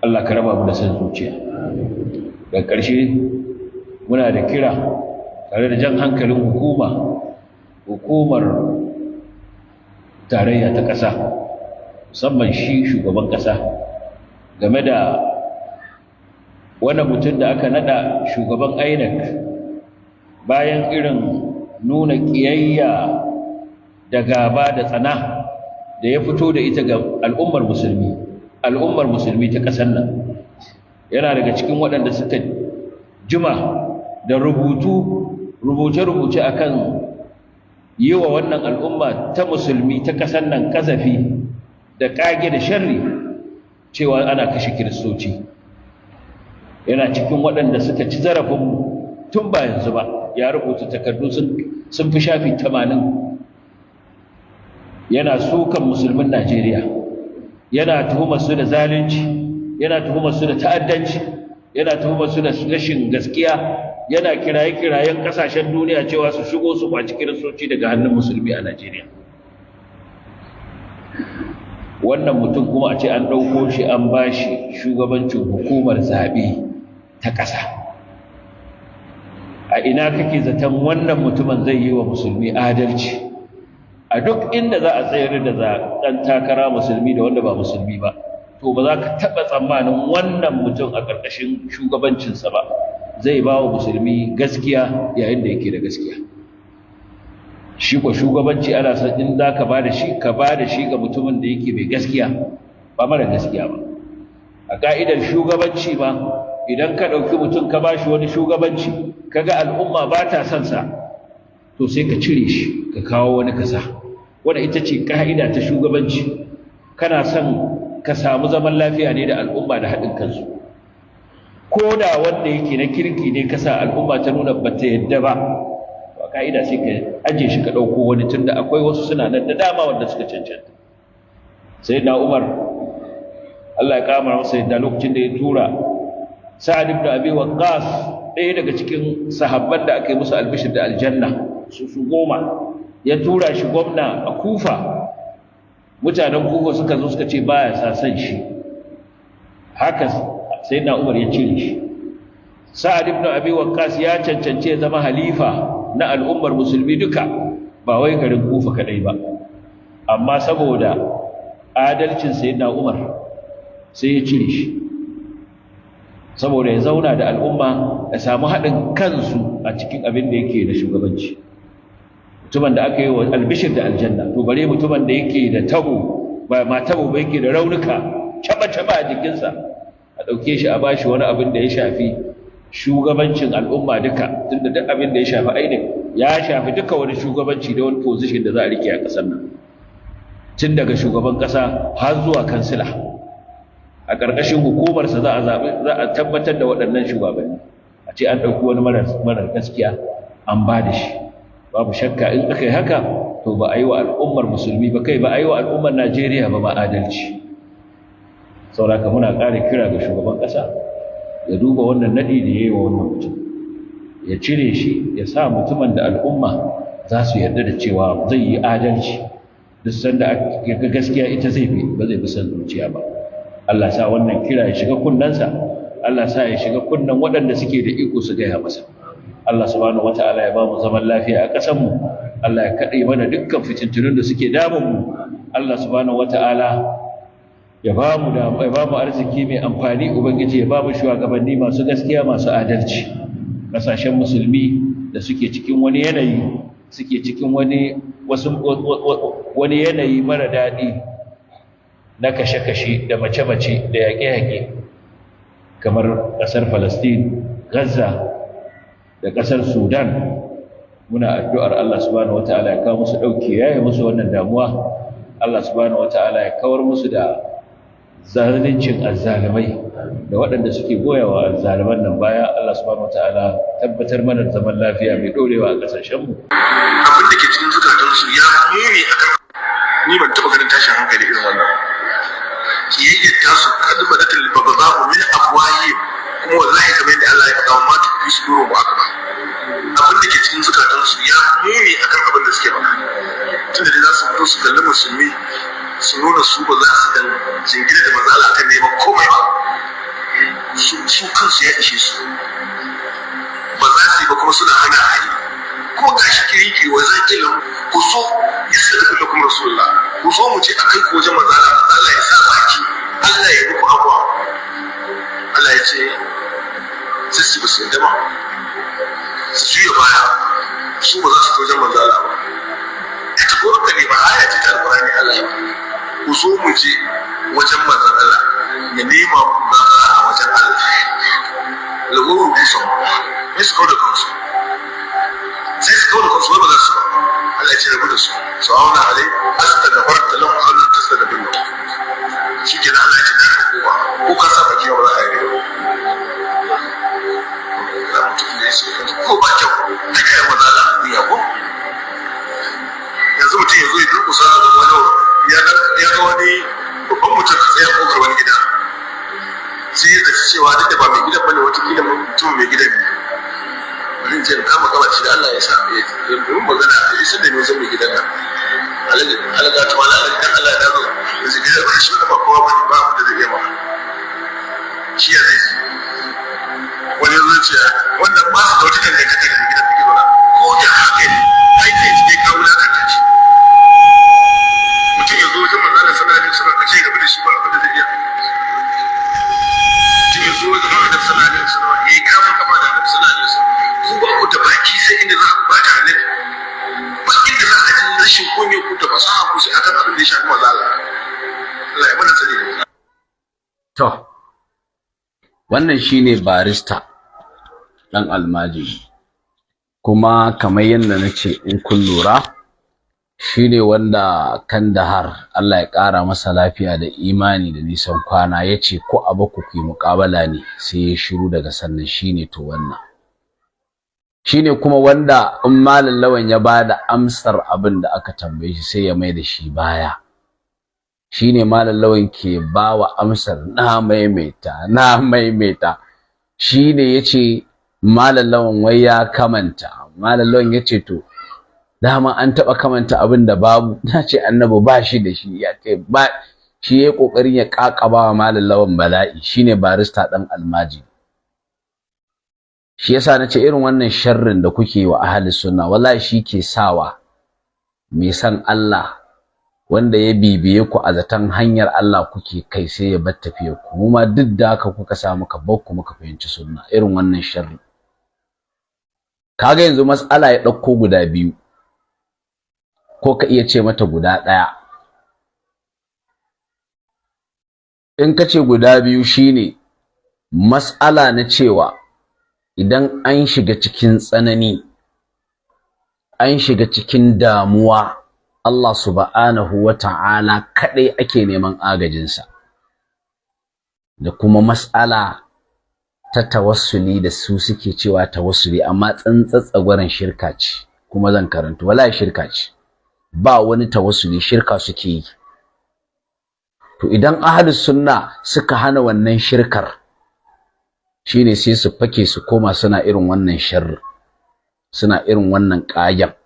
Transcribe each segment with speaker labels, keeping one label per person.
Speaker 1: Allah ka raba mu da san zuciya. Da ƙarshe muna da kira tare da jan hankalin hukumar tarayya ta ƙasa, musamman shi shugaban ƙasa, game da wani mutum da aka nada shugaban INEC bayan irin nuna ƙiyayya da gaba da tsana da ya fito da ita ga al'ummar musulmi ta ƙasar nan. Yana daga cikin waɗanda suka jima da rubuce-rubuce akan yi wa wannan al'umma ta musulmi ta ƙasar nan ƙazafi da ƙage da sharri cewa ana kashe kiristoci. Yana cikin waɗanda suka ci zarafinmu tun ba yanzu ba. Ya rubuta takardu sun fi shafi 80, yana sukan musulmin Najeriya, yana tuhumar su da zalunci, yana tuhumar su da ta'addanci, yana tuhumar su da rashin gaskiya, yana kirayen kasashen duniya cewa su shigo su kwaci kiristoci daga hannun musulmi a Najeriya. Wannan mutum kuma a ce an ɗauko shi an bashi shugabancin hukumar zaɓe ta ƙasa. A ina kake zaton wannan mutumin zai yi wa musulmi adalci? A duk inda za a tsayar da ɗan takara musulmi da wanda ba musulmi ba, to ba za ka taɓa tsammanin wannan mutum a ƙarƙashin shugabancinsa ba zai ba wa musulmi gaskiya yayin da yake da gaskiya. Shi ko shugabanci ana san in za ka ba da shi ga mutumin da yake mai gaskiya, ba mara gaskiya ba. A ka'idar shugabanci ba, idan ka ɗauki mutum ka ba shi wani shugabanci, kaga al'umma ba ta son sa, to sai ka cire shi ka kawo wani kasa. Wanda ita ce ka'ida ta shugabanci. Kana son ka samu zaman lafiya ne da al'umma da haɗin kansu. Ko da wanda yake na kirki ne ka sa al'umma ta nuna ba ta yadda ba, to ka'ida sai ka aje shi ka ɗauko wani, tunda akwai wasu suna nan da dama wanda suka cancanta. Sayyidina Umar, Allah ya kama masa yadda, lokacin da ya tura Sa'ad ibn Abi Waqqas, ɗaya daga cikin sahabban da aka yi musu albishir da aljanna, su 10, ya tura shi gwamna a Kufa. Mutanen Kufa suka zo suka ce baya sa san shi. Haka Sayyidina Umar ya cire shi. Sa'ad ibn Abi Waqqas ya cancance ya zama halifa na al'ummar musulmi duka, ba wai garin Kufa kadai ba. Amma saboda adalcin Sayyidina Umar sai ya cire shi, saboda ya zauna da al'umma ya samu haɗin kansu a cikin abin da yake da shugabanci. Mutumin da aka yi wa albishir da aljanna, to bare mutumin da yake da tabo, ba ma tabo ba, yake da raunuka caba-caba a jikinsa, a ɗauke shi a bashi wani abin da ya shafi shugabancin al'umma duka, tunda duk abin da ya shafi ainihin ya shafi duka wani shugabanci da wani position da za a rike a ƙasar nan, tun daga shugaban ƙasa har zuwa kansila. A ƙarƙashin hukumarsa za a tabbatar da waɗannan shugabanni. A ce an ɗauki wani marar gaskiya an ba da shi. Babu shakka in aka yi haka, to ba a yi wa al'ummar musulmi ba, kai ba a yi wa al'ummar Najeriya ba adalci. Saboda muna ƙara kira ga shugaban ƙasa ya duba wannan naɗi da ya yi wa wannan mutum, ya cire shi, ya sa mutumin da al'umma za su yarda da cewa zai yi adalci. Duk sanda aka ga gaskiya ita zai bi, ba zai bi son zuciya ba. Allah sa wannan kira ya shiga kunnensa, Allah sa ya shiga kunnen waɗanda suke da iko su gaya masa. Allah subhanahu wata'ala ya ba mu zaman lafiya a ƙasarmu, Allah ya kaɗe mana dukkan fitintunun da suke damunmu. Allah subhanahu wata'ala ya ba mu arziki mai amfani. Ubangiji ya ba mu shugabanni masu gaskiya, masu adalci. Ƙasashen musulmi da suke cikin wani yanayi, suke cikin wani yanayi mara daɗi na kashe-kashe da mace-mace da yaƙe-yaƙe, kamar ƙasar Falastin, Gaza da ƙasar Sudan, muna addu'ar Allah subhanahu wata'ala ya kawo musu ɗauki, ya yi musu wannan damuwa. Allah subhanahu wata'ala ya kawar musu da zalincin azzalimai da waɗanda suke goyawa azzaliman nan baya. Allah subhanahu wata'ala tabbatar mana da zaman lafiya mai ɗorewa a ƙasashenmu.
Speaker 2: Abin da ke cikin zukatansu ya muni a kan, ni ban taɓa ganin tashin hankali irin wannan. Kiyayyar tasu kadma da talibaba za ku min afwahi, kuma wallahi kamar yadda Allah ya faɗa wa mata fi su duro mu aka ba. Abin da ke cikin zukatansu ya muni a kan abin da suke faɗa. Tunda dai za su fito su kalli musulmi su nuna su ba za su dan jingina da matsala kan neman komai ba. su kansu ya ishe su ba za su yi ba kuma suna hana a yi kuma ga shi kiri wa za ki lahu ku so ya sadaka da kuma rasulullah ku so mu ce a kai ku wajen manzo Allah ya sa baki Allah ya muku abuwa Allah ya ce sai su ba su yadda ba su juya baya su ba za su wajen manzo Allah ba ita ko ka ne ba aya ce ta alqur'ani Allah ya ku so mu je wajen manzo Allah ya nema ku gafara a wajen Allah lagoro ku so ne su kawo da kansu sai su kawo da kansu ba za su ba Allah ya ce rabu da su sa'awna alai astaghfarta lahum aw lam tastaghfir lahum shi ke Allah ya ce da ko ka sa baki ba za a yi ko ba kyau ta kai maza da duniya ko yanzu mutum ya zo ya durkusa da wani ya ga wani babban mutum ka tsaya kofar wani gida sai ya zaci cewa duk da ba mai gidan bane wata kila mutum mai gidan ne bari in ce da kama gabaci da Allah ya sa ya yi magana a yi sanda ne zan mai gidan nan alaga ta wala alaga dan Allah ya dazo da zai gidan ba shi ba kowa ba ba da zai yi ma shi ya zai wani zuciya wannan ba su da wata dangantaka da gidan suke zauna ko da haka ne ai sai cike kawo na kanta shi mutum ya zo wajen manzalar sanadin suna kace gaba da shi ba abin da zai iya mutum ya zo wajen manzalar sanadin suna ya yi kafin kama da annabi sanadin suna ku ba ku da baki sai inda za ku bata annabi ba inda za a ji rashin kunya ku da fasaha ku sai akan abin da ya shafi manzala Allah ya mana sani
Speaker 3: to wannan shine barista dan almajiri kuma kamar yadda nace in kun lura shine wanda Kandahar Allah ya ƙara masa lafiya da imani da nisan kwana yace ko abu ku yi muƙabala ne sai ya shiru daga sannan shine to wannan shine kuma wanda in malam lawan ya bada amsar abin da aka tambaye shi sai ya mai da shi baya shine malam lawan ke bawa amsar na maimaita shine yace malam lawan wai ya kamanta malam lawan yace to dama an taba kamanta abin da babu nace annabi ba shi da shi yace ba shi yayi kokarin ya kakaba wa malam lawan bala'i shine barista dan almaji shi yasa nace irin wannan sharrin da kuke wa ahli sunna wallahi shi ke sawa me san Allah wanda ya bibiye ku a zaton hanyar Allah kuke kai sai ya bar tafiye ku kuma duk da haka kuka samu ka bakku muka fahimci sunna irin wannan sharri kaga yanzu mas'ala ya dauko guda biyu ko ka iya ce mata guda daya in ka ce guda biyu shine mas'ala na cewa idan an shiga cikin tsanani an shiga cikin damuwa Allah subhanahu wata'ala kadai ake neman agajinsa da kuma mas'ala ta tawassuli da su suke cewa tawassuli amma tsantsatsagwaran shirka ce kuma zan karanta wallahi shirka ce ba wani tawassuli shirka suke yi to idan ahlus sunna suka hana wannan shirkar shine sai su fake su koma suna irin wannan sharri suna irin wannan ƙayan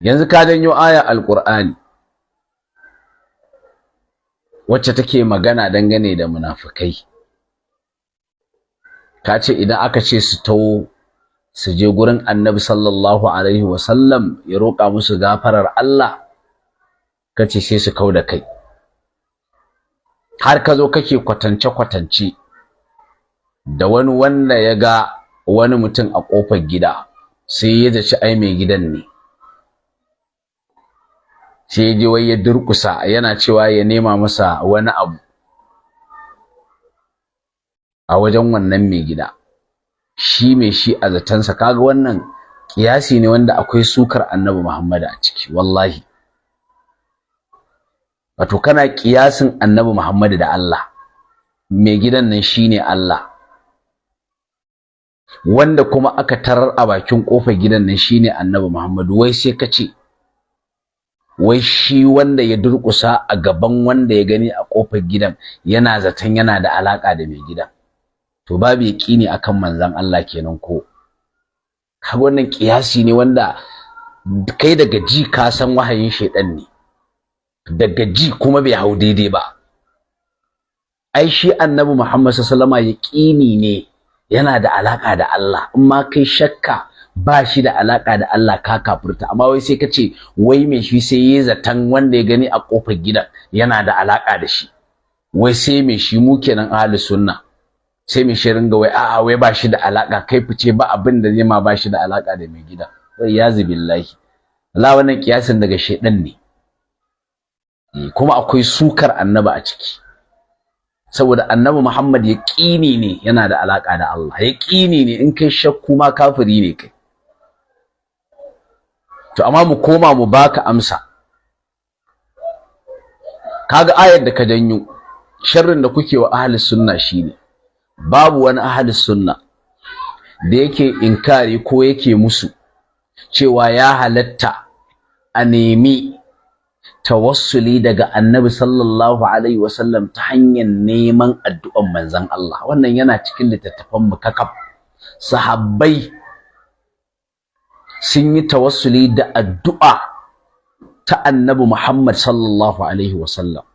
Speaker 3: yanzu ka janyo aya alqur'ani wacce take magana dangane da munafikai ka ce idan aka ce su tawo su je gurin annabi sallallahu alaihi wasallam ya roƙa musu gafarar Allah kace sai su kauda kai har ka zo kake kwatance da wani wanda ya ga wani mutum a ƙofar gida sai ya zaci ai mai gidan ne sai je wai ya durkusa yana cewa ya nema masa wani abu a wajen wannan mai gida shi mai shi a zatansa kaga wannan kiyasi ne wanda akwai sukar annabi Muhammad a ciki wallahi wato kana kiyasin annabi Muhammad da Allah mai gidan nan shine Allah wanda kuma aka tarar a bakin kofar gidan nan shine annabi Muhammad wai sai ka ce wai shi wanda ya durkusa a gaban wanda ya gani a kofar gidan yana zaton yana da alaka da mai gidan to babu yaqini akan manzon Allah kenan ko kaga wannan kiyasi ne wanda kai daga ji ka san wahayin shedan ne daga ji kuma bai hau daidai ba ai shi annabi Muhammad sallallahu alaihi wasallam yaqini ne yana da alaka da Allah, in ma kai shakka ba shi da alaka da Allah ka kafurta. Amma wai sai ka ce wai me shi sai yayi zaton wanda ya gani a kofar gidan yana da alaka da shi, wai sai me shi mu kenan ahlus sunna sai me shi ringa wai a'a wai ba shi da alaka, kai fice ba abin da zai ma ba shi da alaka da mai gida. Wai yazi billahi, Allah wannan kiyasin daga shedan ne, kuma akwai sukar annabi a ciki, saboda annabi Muhammad yaqini ne yana da alaka da Allah, yaqini ne, in kai shakku ma kafiri ne kai. To amma mu koma mu baka amsa, kaga ayar da ka janyo, sharrin da kuke wa ahli sunna shine babu wani ahli sunna da yake inkari ko yake musu cewa ya halatta a nemi tawassuli daga annabi sallallahu alaihi wasallam ta hanyar neman addu'an manzon Allah. Wannan yana cikin littattafan mu kakaf. Sahabbai sun yi tawassuli da addu'a ta annabi Muhammad sallallahu alaihi wasallam.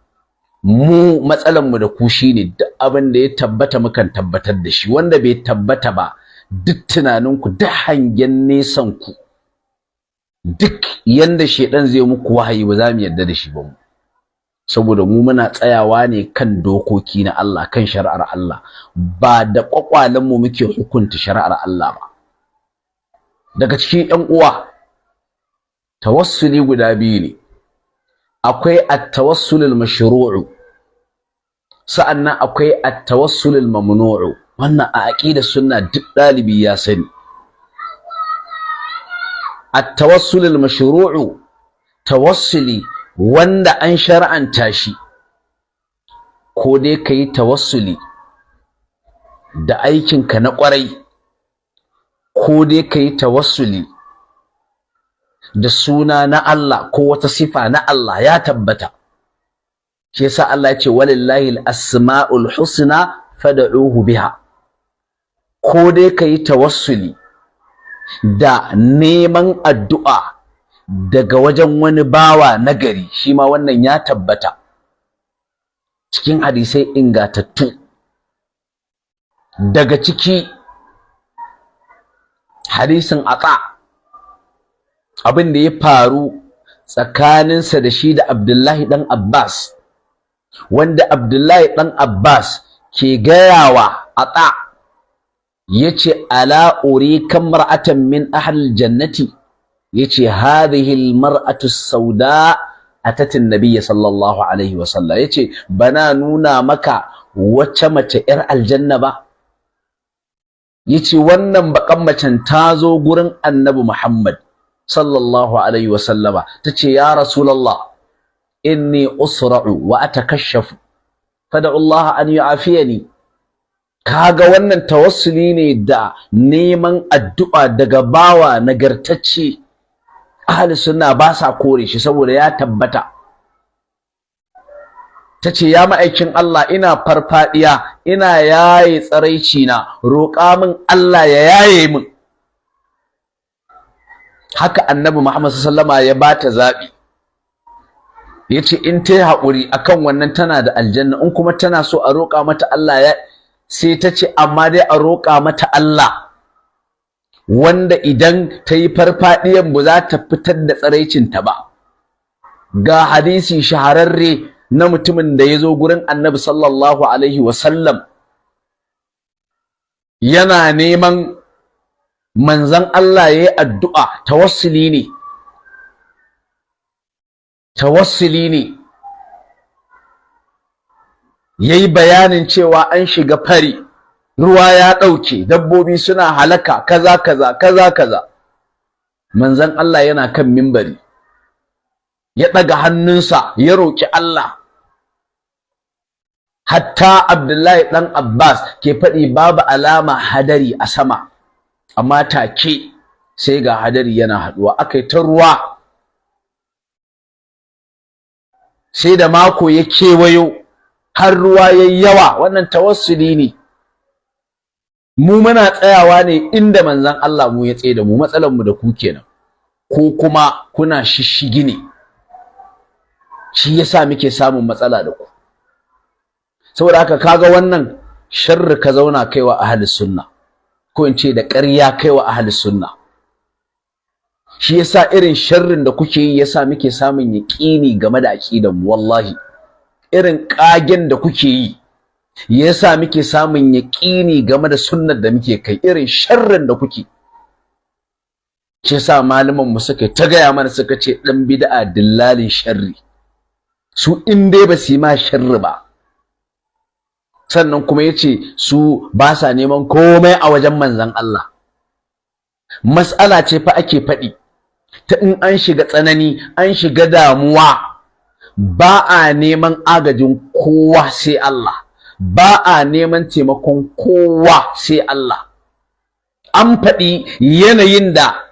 Speaker 3: Mu matsalan mu da ku shine duk abin da ya tabbata mukan tabbatar da shi, wanda bai tabbata ba duk tunaninku, duk hangen nesan ku, duk yanda shedan zai muku wahayi ba za mu yarda da shi ba mu, saboda mu muna tsayawa ne kan dokoki na Allah, kan shari'ar Allah, ba da kwakwalen mu muke hukunta shari'ar Allah ba. Daga cikin ƴan uwa, tawassuli guda biyu ne, akwai at-tawassulul mashru'u, sa'annan akwai at-tawassulul mamnu'u. Wannan a aqidar sunna duk dalibi ya sani. At-tawassulul mashru'u, tawassuli wanda an shar'anta shi, ko dai kai tawassuli da aikinka na ƙwarai, ko dai kai tawassuli da suna na Allah ko wata sifa na Allah ya tabbata. Shi yasa Allah ya ce walillahi al-asma'ul husna fad'uhu biha. Ko dai kai tawassuli da neman addu'a daga wajen wani bawa nagari, shi ma wannan ya tabbata cikin hadisai ingatattu. Daga ciki hadisin Ata, abin da ya faru tsakaninsa da shi da Abdullahi dan Abbas, wanda Abdullahi dan Abbas ke gayawa Ata yace ala urika mar'atan min ahli jannati, yace hadhihi almar'atu as-sauda atat an-nabiy sallallahu alaihi wasallam, yace bana nuna maka wacce mace yar aljanna ba. Yace wannan bakan macen ta zo gurin annabi Muhammad sallallahu alaihi wasallama, tace ya rasulullah inni usra'u wa atakashafu fad'u Allah an yu'afiyani. Kaga wannan tawassuli ne da neman addu'a daga bawa nagartacce. Ahli sunna ba sa kore shi saboda ya tabbata. Tace ya ma'aikin Allah, ina farfadiya, ina yaye tsaraici na, roƙa min Allah ya yaye min. Haka annabi Muhammad sallallahu alaihi wasallama ya bata zabi, yace in tayi haƙuri akan wannan tana da aljanna, in kuma tana so a roƙa mata Allah ya, sai tace amma dai a roƙa mata Allah wanda idan tayi farfadiyan ba za ta fitar da tsaraicin ta ba. Ga hadisi shahararre na mutumin da ya zo gurin annabi sallallahu alaihi wasallam yana neman manzon Allah ya yi addu'a, tawassuli ne, ya yi bayanin cewa an shiga fari, ruwa ya ɗauke, dabbobi suna halaka, kaza. Manzon Allah yana kan mimbari, ya ɗaga hannunsa ya roƙi Allah. Hatta Abdullahi ɗan Abbas ke faɗi babu alama hadari a sama, amma take sai ga hadari yana haɗuwa, aka yi ta ruwa, sai da mako ya kewayo har ruwa ya yi yawa. Wannan tawassuli ne. Mu muna tsayawa ne inda manzon Allah mu ya tsaye da mu, matsalarmu da ku kenan, ko kuma kuna shishigi ne, shi yasa muke samun matsala da ku. saboda haka kaga wannan sharri ka zauna kaiwa ahli sunna, ko in ce da ƙarya kaiwa ahli sunna. Shi yasa irin sharrin da kuke yi yasa muke samun yaƙini game da aqidar mu. Wallahi irin ƙagen da kuke yi yasa muke samun yaƙini game da sunnar da muke kai, irin sharrin da kuke. Shi yasa malaman mu suka ta gaya mana, suka ce dan bid'a dillalin sharri, su in dai ba su yi ma sharri ba. Sannan kuma yace su ba sa neman komai a wajen manzon Allah. Mas'ala ce fa ake faɗi ta in an shiga tsanani, an shiga damuwa, ba a neman agajin kowa sai Allah, ba a neman taimakon kowa sai Allah. An faɗi yanayin da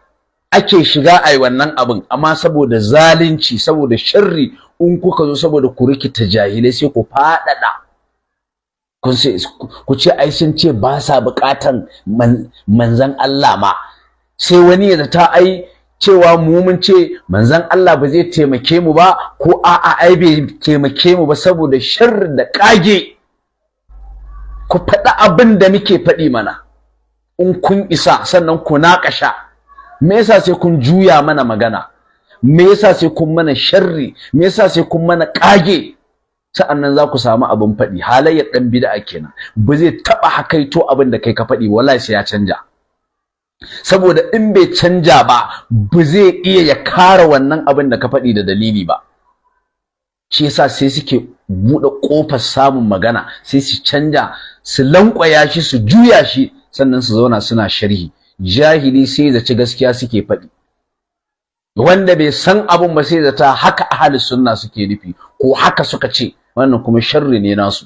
Speaker 3: ake shiga a yi wannan abin, amma saboda zalunci, saboda sharri, in kuka zo saboda ku rikita jahilai sai ku faɗaɗa. Ku ce ai sun ce ba sa buƙatan manzan Allah ma, sai wani ya zata ai cewa mu mun ce manzan Allah ba zai taimake mu ba, ko a'a ai bai taimake mu ba saboda sharri da ƙage. Ku faɗi abin da muke faɗi mana in kun isa, sannan ku naƙasha. Me yasa sai kun juya mana magana? Me yasa sai kun mana sharri? Me yasa sai kun mana ƙage? Sa'annan za ku samu abin faɗi. Halayyar ɗan bid'a kenan, ba zai taɓa hakaito abin da kai ka faɗi, wallahi sai ya canja. Saboda in bai canja ba, ba zai iya ya kare wannan abin da ka faɗi da dalili ba. Shi yasa sai suke buɗe ƙofar samun magana, sai su canja, su lankwaya shi, su juya shi, sannan su zauna suna sharhi. Jahili sai zaci gaskiya suke faɗi, wanda bai san abun ba sai zata haka ahli sunna suke nufi ko haka suka ce, wannan kuma sharri ne nasu.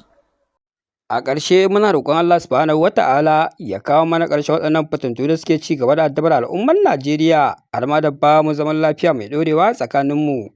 Speaker 4: A ƙarshe muna roƙon Allah subhanahu wata'ala ya kawo mana ƙarshen waɗannan fitintu da suke ci gaba da addabar al'ummar Najeriya, har ma da ba mu zaman lafiya mai ɗorewa tsakaninmu.